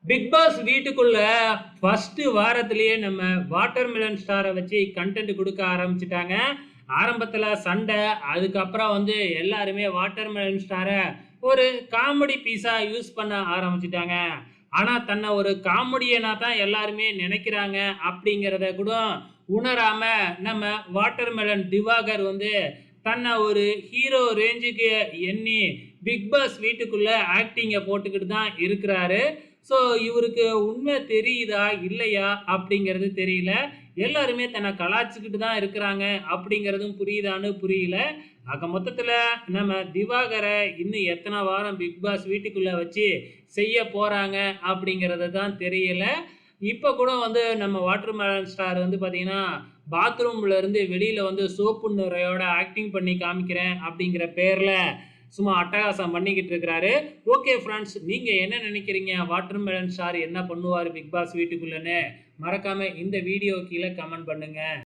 Big pass வீட்டுக்குள்ள first வாரத்திலேயே நம்ம watermelon ஸ்டாரை வச்சு கண்டென்ட் கொடுக்க ஆரம்பிச்சுட்டாங்க. ஆரம்பத்துல சண்டை, அதுக்கப்புறம் எல்லாருமே வாட்டர்மெலன் ஸ்டார ஒரு காமெடி பீஸா யூஸ் பண்ண ஆரம்பிச்சுட்டாங்க. ஆனா தன்னை ஒரு காமெடியனா தான் எல்லாருமே நினைக்கிறாங்க அப்படிங்கிறத கூட உணராம நம்ம வாட்டர்மெலன் திவாகர் தன்னை ஒரு ஹீரோ ரேஞ்சுக்கு எண்ணி பிக் பாஸ் வீட்டுக்குள்ள ஆக்டிங்க போட்டுக்கிட்டு தான் இருக்கிறாரு. ஸோ இவருக்கு உண்மை தெரியுதா இல்லையா அப்படிங்கிறது தெரியல. எல்லாருமே தன்னை கலாய்ச்சிக்கிட்டு தான் இருக்கிறாங்க அப்படிங்கிறதும் புரியுதான்னு புரியல. ஆக மொத்தத்துல நம்ம திவாகர இன்னும் எத்தனை வாரம் பிக் பாஸ் வீட்டுக்குள்ள வச்சு செய்ய போறாங்க அப்படிங்கிறது தான் தெரியல. இப்ப கூட நம்ம வாட்டர்மெலன் ஸ்டார் பார்த்தீங்கன்னா, பாத்ரூம்ல இருந்து வெளியில சோப்பு நுரையோட ஆக்டிங் பண்ணி காமிக்கிறேன் அப்படிங்கிற பேர்ல சும்மா அட்டகாசம் பண்ணிக்கிட்டு இருக்கிறாரு. ஓகே ஃபிரெண்ட்ஸ், நீங்க என்ன நினைக்கிறீங்க? வாட்டர்மெலன் ஸ்டார் என்ன பண்ணுவாரு பிக் பாஸ் வீட்டுக்குள்ளன்னு? மறக்காம இந்த வீடியோ கீழ கமெண்ட் பண்ணுங்க.